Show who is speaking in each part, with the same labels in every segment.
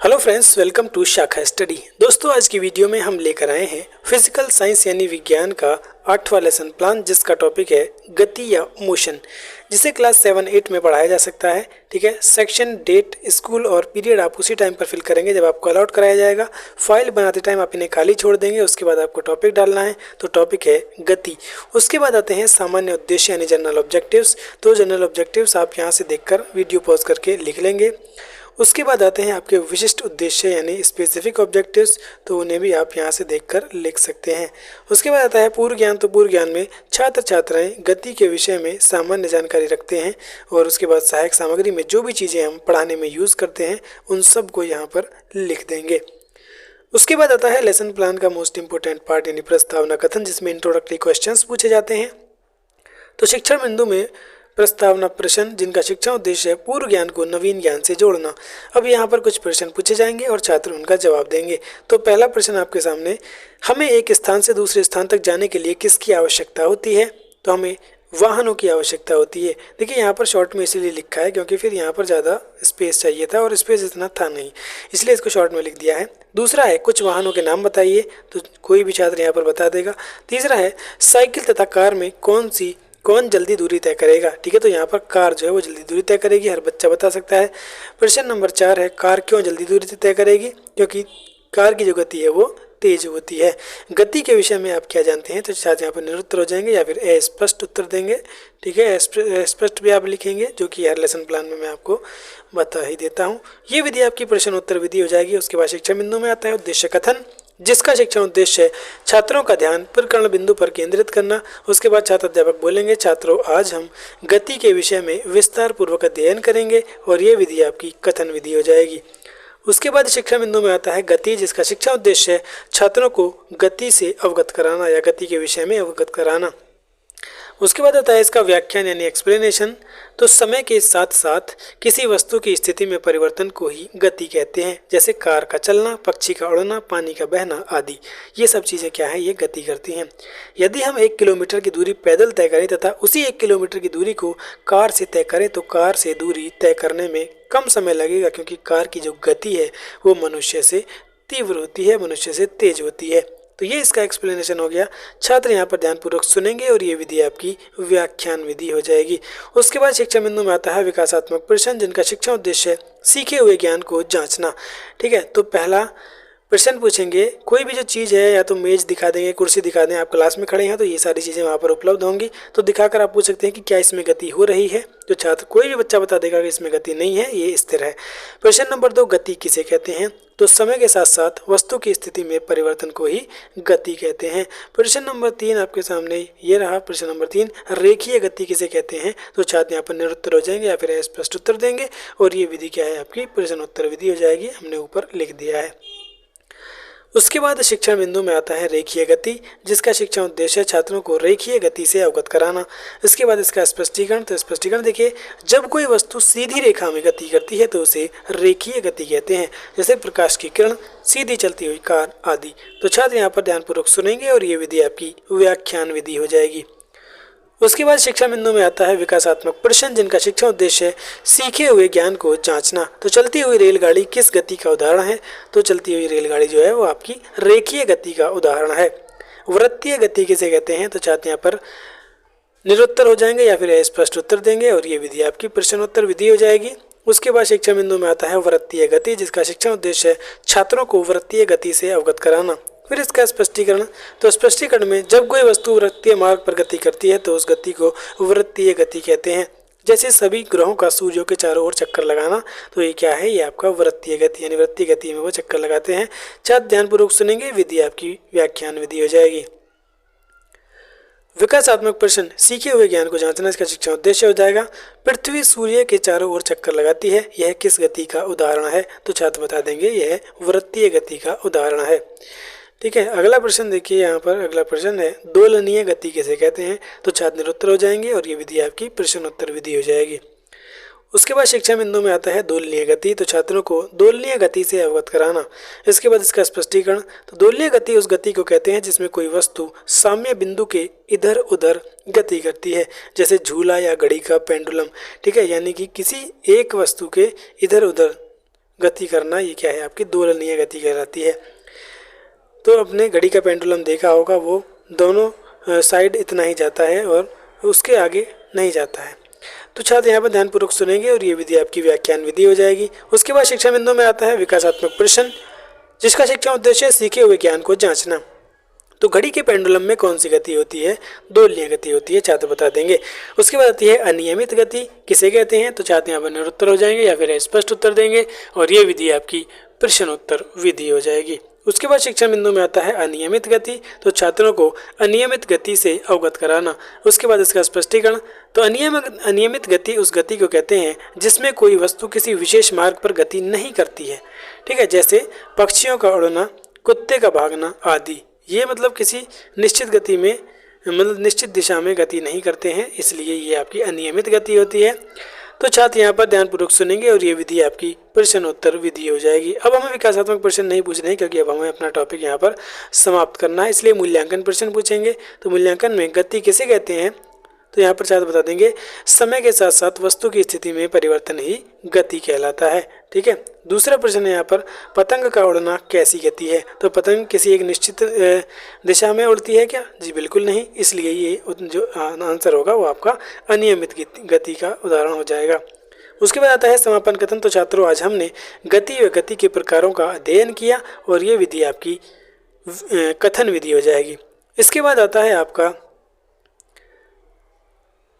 Speaker 1: Hello friends, welcome to शाखा study. दोस्तों, आज की वीडियो में हम लेकर आए हैं फिजिकल साइंस यानी विज्ञान का 8वां लेसन प्लान, जिसका टॉपिक है गति या मोशन, जिसे क्लास 7-8 में पढ़ाया जा सकता है। ठीक है, सेक्शन, डेट, स्कूल और पीरियड आप उसी टाइम पर फिल करेंगे जब आपको अलॉट कराया जाएगा। फाइल बनाते टाइम आप इन्हें खाली छोड़ देंगे। उसके बाद आपको टॉपिक डालना है, तो टॉपिक है गति। उसके बाद आते हैं सामान्य उद्देश्य यानी जनरल ऑब्जेक्टिव्स। तो जनरल ऑब्जेक्टिव्स आप यहाँ से देखकर वीडियो पॉज करके लिख लेंगे। उसके बाद आते हैं आपके विशिष्ट उद्देश्य यानी स्पेसिफिक ऑब्जेक्टिव्स, तो उन्हें भी आप यहाँ से देखकर लिख सकते हैं। उसके बाद आता है पूर्व ज्ञान। तो पूर्व ज्ञान में छात्र छात्राएं गति के विषय में सामान्य जानकारी रखते हैं, और उसके बाद सहायक सामग्री में जो भी चीज़ें हम पढ़ाने में यूज़ करते हैं उन सब को यहाँ पर लिख देंगे। उसके बाद आता है लेसन प्लान का मोस्ट इंपोर्टेंट पार्ट यानी प्रस्तावना कथन, जिसमें इंट्रोडक्टरी क्वेश्चंस पूछे जाते हैं। तो शिक्षण बिंदु में प्रस्तावना प्रश्न, जिनका शिक्षण उद्देश्य है पूर्व ज्ञान को नवीन ज्ञान से जोड़ना। अब यहाँ पर कुछ प्रश्न पूछे जाएंगे और छात्र उनका जवाब देंगे। तो पहला प्रश्न आपके सामने, हमें एक स्थान से दूसरे स्थान तक जाने के लिए किसकी आवश्यकता होती है? तो हमें वाहनों की आवश्यकता होती है। देखिए, यहाँ पर शॉर्ट में इसीलिए लिखा है क्योंकि फिर यहाँ पर ज़्यादा स्पेस चाहिए था और स्पेस इतना था नहीं, इसलिए इसको शॉर्ट में लिख दिया है। दूसरा है कुछ वाहनों के नाम बताइए, तो कोई भी छात्र यहाँ पर बता देगा। तीसरा है साइकिल तथा कार में कौन जल्दी दूरी तय करेगा? ठीक है, तो यहाँ पर कार जो है वो जल्दी दूरी तय करेगी, हर बच्चा बता सकता है। प्रश्न नंबर 4 है कार क्यों जल्दी दूरी तय करेगी? क्योंकि कार की जो गति है वो तेज होती है। गति के विषय में आप क्या जानते हैं? तो छात्र यहाँ पर निरुत्तर हो जाएंगे या फिर अस्पष्ट उत्तर देंगे। ठीक है, अस्पष्ट भी आप लिखेंगे, जो कि हर लेसन प्लान में मैं आपको बता ही देता हूँ। ये विधि आपकी प्रश्न उत्तर विधि हो जाएगी। उसके बाद शिक्षण बिंदु में आता है उद्देश्य कथन, जिसका शिक्षण उद्देश्य है छात्रों का ध्यान प्रकरण बिंदु पर केंद्रित करना। उसके बाद छात्र अध्यापक बोलेंगे, छात्रों आज हम गति के विषय में विस्तार पूर्वक अध्ययन करेंगे, और ये विधि आपकी कथन विधि हो जाएगी। उसके बाद शिक्षण बिंदु में आता है गति, जिसका शिक्षण उद्देश्य है छात्रों को गति से अवगत कराना या गति के विषय में अवगत कराना। उसके बाद आता है इसका व्याख्यान यानी एक्सप्लेनेशन। तो समय के साथ साथ किसी वस्तु की स्थिति में परिवर्तन को ही गति कहते हैं, जैसे कार का चलना, पक्षी का उड़ना, पानी का बहना आदि। ये सब चीज़ें क्या है? ये गति करती हैं। यदि हम 1 किलोमीटर की दूरी पैदल तय करें तथा उसी 1 किलोमीटर की दूरी को कार से तय करें, तो कार से दूरी तय करने में कम समय लगेगा, क्योंकि कार की जो गति है वो मनुष्य से तीव्र होती है, मनुष्य से तेज होती है। तो ये इसका एक्सप्लेनेशन हो गया। छात्र यहाँ पर ध्यानपूर्वक सुनेंगे और ये विधि आपकी व्याख्यान विधि हो जाएगी। उसके बाद शिक्षण बिंदु में आता है विकासात्मक प्रश्न, जिनका शिक्षण उद्देश्य है सीखे हुए ज्ञान को जांचना। ठीक है, तो पहला प्रश्न पूछेंगे, कोई भी जो चीज़ है, या तो मेज दिखा देंगे, कुर्सी दिखा दें, आप क्लास में खड़े हैं तो ये सारी चीज़ें वहाँ पर उपलब्ध होंगी, तो दिखाकर आप पूछ सकते हैं कि क्या इसमें गति हो रही है। तो छात्र कोई भी बच्चा बता देगा कि इसमें गति नहीं है, ये स्थिर है। प्रश्न नंबर 2, गति किसे कहते हैं? तो समय के साथ साथ वस्तु की स्थिति में परिवर्तन को ही गति कहते हैं। प्रश्न नंबर 3 आपके सामने ये रहा। प्रश्न नंबर 3, रेखीय गति किसे कहते हैं? तो छात्र यहाँ पर निरुत्तर हो जाएंगे या फिर स्पष्ट उत्तर देंगे, और ये विधि क्या है? आपकी प्रश्न उत्तर विधि हो जाएगी, हमने ऊपर लिख दिया है। उसके बाद शिक्षण बिंदु में आता है रेखीय गति, जिसका शिक्षण उद्देश्य है छात्रों को रेखीय गति से अवगत कराना। इसके बाद इसका स्पष्टीकरण। तो स्पष्टीकरण देखिए, जब कोई वस्तु सीधी रेखा में गति करती है तो उसे रेखीय गति कहते हैं, जैसे प्रकाश की किरण, सीधी चलती हुई कार आदि। तो छात्र यहाँ पर ध्यानपूर्वक सुनेंगे और ये विधि आपकी व्याख्यान विधि हो जाएगी। उसके बाद शिक्षा बिंदु में आता है विकासात्मक प्रश्न, जिनका शिक्षण उद्देश्य है सीखे हुए ज्ञान को जांचना। तो चलती हुई रेलगाड़ी किस गति का उदाहरण है? तो चलती हुई रेलगाड़ी जो है वो आपकी रेखीय गति का उदाहरण है। वृत्तीय गति किसे कहते हैं? तो छात्र यहाँ पर निरुत्तर हो जाएंगे या फिर स्पष्ट उत्तर देंगे, और ये विधि आपकी प्रश्नोत्तर विधि हो जाएगी। उसके बाद शिक्षण बिंदु में आता है वृत्तीय गति, जिसका शिक्षण उद्देश्य है छात्रों को वृत्तीय गति से अवगत कराना। फिर इसका स्पष्टीकरण। तो स्पष्टीकरण में जब कोई वस्तु वृत्तीय मार्ग पर गति करती है तो उस गति को वृत्तीय गति कहते हैं, जैसे सभी ग्रहों का सूर्यों के चारों ओर चक्कर लगाना। तो ये क्या है? ये आपका वृत्तीय गति यानी वृत्तीय गति में वो चक्कर लगाते हैं। छात्र ध्यानपूर्वक सुनेंगे, विधि आपकी व्याख्यान विधि हो जाएगी। विकासात्मक प्रश्न, सीखे हुए ज्ञान को जांचना, इसका शिक्षण उद्देश्य हो जाएगा पृथ्वी सूर्य के चारों ओर चक्कर लगाती है, यह किस गति का उदाहरण है? तो छात्र बता देंगे यह वृत्तीय गति का उदाहरण है। ठीक है, अगला प्रश्न देखिए, यहाँ पर अगला प्रश्न है दोलनीय गति किसे कहते हैं? तो छात्र निरुत्तर हो जाएंगे और ये विधि आपकी प्रश्नोत्तर विधि हो जाएगी। उसके बाद शिक्षा बिंदु में आता है दोलनीय गति। तो छात्रों को दोलनीय गति से अवगत कराना। इसके बाद इसका स्पष्टीकरण। तो दोलनीय गति उस गति को कहते हैं जिसमें कोई वस्तु साम्य बिंदु के इधर उधर गति करती है, जैसे झूला या घड़ी का पेंडुलम। ठीक है, यानी कि किसी एक वस्तु के इधर उधर गति करना, ये क्या है आपकी दोलनीय गति कहलाती है। तो अपने घड़ी का पेंडुलम देखा होगा, वो दोनों साइड इतना ही जाता है और उसके आगे नहीं जाता है। तो छात्र यहाँ पर ध्यानपूर्वक सुनेंगे और ये विधि आपकी व्याख्यान विधि हो जाएगी। उसके बाद शिक्षा बिंदु में आता है विकासात्मक प्रश्न, जिसका शिक्षा उद्देश्य है सीखे हुए ज्ञान को जांचना। तो घड़ी के पेंडुलम में कौन सी गति होती है? दोलनीय गति होती है, छात्र बता देंगे। उसके बाद आती है अनियमित गति, किसे कहते हैं? तो छात्र यहाँ पर निरुत्तर हो जाएंगे या फिर स्पष्ट उत्तर देंगे और ये विधि आपकी प्रश्न उत्तर विधि हो जाएगी। उसके बाद शिक्षण बिंदु में आता है अनियमित गति, तो छात्रों को अनियमित गति से अवगत कराना। उसके बाद इसका स्पष्टीकरण, तो अनियमित गति उस गति को कहते हैं जिसमें कोई वस्तु किसी विशेष मार्ग पर गति नहीं करती है, ठीक है, जैसे पक्षियों का उड़ना, कुत्ते का भागना आदि। ये मतलब किसी निश्चित गति में, मतलब निश्चित दिशा में गति नहीं करते हैं, इसलिए ये आपकी अनियमित गति होती है। तो छात्र यहाँ पर ध्यानपूर्वक सुनेंगे और ये विधि आपकी प्रश्नोत्तर विधि हो जाएगी। अब हमें विकासात्मक प्रश्न नहीं पूछने हैं क्योंकि अब हमें अपना टॉपिक यहाँ पर समाप्त करना है, इसलिए मूल्यांकन प्रश्न पूछेंगे। तो मूल्यांकन में गति किसे कहते हैं? तो यहाँ पर छात्र बता देंगे समय के साथ साथ वस्तु की स्थिति में परिवर्तन ही गति कहलाता है, ठीक है। दूसरा प्रश्न है यहाँ पर पतंग का उड़ना कैसी गति है? तो पतंग किसी एक निश्चित दिशा में उड़ती है क्या? जी बिल्कुल नहीं, इसलिए ये जो आंसर होगा वो आपका अनियमित गति का उदाहरण हो जाएगा। उसके बाद आता है समापन कथन। तो छात्रों आज हमने गति व गति के प्रकारों का अध्ययन किया और ये विधि आपकी कथन विधि हो जाएगी। इसके बाद आता है आपका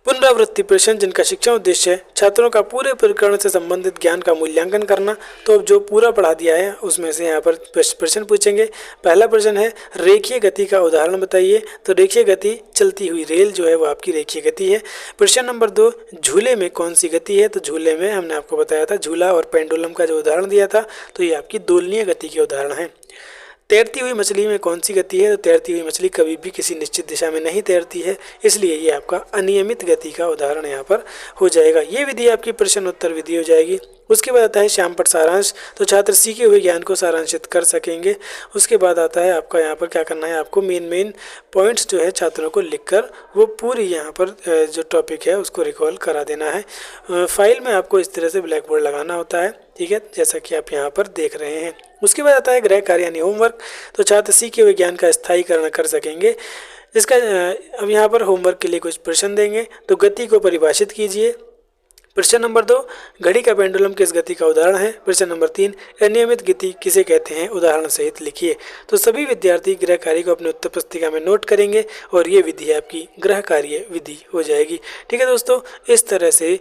Speaker 1: पुनरावृत्ति प्रश्न, जिनका शिक्षा उद्देश्य है छात्रों का पूरे प्रकरण से संबंधित ज्ञान का मूल्यांकन करना। तो अब जो पूरा पढ़ा दिया है उसमें से यहाँ पर प्रश्न पूछेंगे। पहला प्रश्न है रेखीय गति का उदाहरण बताइए। तो रेखीय गति चलती हुई रेल जो है वो आपकी रेखीय गति है। प्रश्न नंबर 2 झूले में कौन सी गति है? तो झूले में हमने आपको बताया था झूला और पेंडुलम का जो उदाहरण दिया था, तो ये आपकी दोलनीय गति के उदाहरण है। तैरती हुई मछली में कौन सी गति है? तो तैरती हुई मछली कभी भी किसी निश्चित दिशा में नहीं तैरती है, इसलिए ये आपका अनियमित गति का उदाहरण यहाँ पर हो जाएगा। ये विधि आपकी प्रश्नोत्तर विधि हो जाएगी। उसके बाद आता है श्यामपट्ट सारांश। तो छात्र सीखे हुए ज्ञान को सारांशित कर सकेंगे। उसके बाद आता है आपका यहाँ पर क्या करना है, आपको मेन पॉइंट्स जो है छात्रों को लिखकर वो पूरी यहाँ पर जो टॉपिक है उसको रिकॉल करा देना है। फाइल में आपको इस तरह से ब्लैक बोर्ड लगाना होता है, ठीक है, जैसा कि आप यहाँ पर देख रहे हैं। उसके बाद आता है गृह कार्य यानी होमवर्क। तो छात्र सीखे हुए ज्ञान का स्थायीकरण कर सकेंगे। जिसका अब यहाँ पर होमवर्क के लिए कुछ प्रश्न देंगे। तो गति को परिभाषित कीजिए। प्रश्न नंबर 2 घड़ी का पेंडुलम किस गति का उदाहरण है? प्रश्न नंबर 3 अनियमित गति किसे कहते हैं? उदाहरण सहित लिखिए। तो सभी विद्यार्थी गृह कार्य को अपने उत्तर पुस्तिका में नोट करेंगे और ये विधि आपकी गृह कार्य विधि हो जाएगी, ठीक है दोस्तों। इस तरह से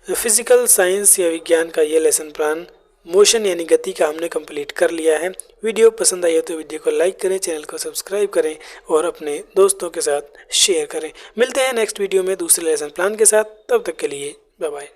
Speaker 1: फिजिकल साइंस या विज्ञान का ये लेसन प्लान मोशन यानी गति का हमने कंप्लीट कर लिया है। वीडियो पसंद आई हो तो वीडियो को लाइक करें, चैनल को सब्सक्राइब करें और अपने दोस्तों के साथ शेयर करें। मिलते हैं नेक्स्ट वीडियो में दूसरे लेसन प्लान के साथ, तब तक के लिए बाय बाय।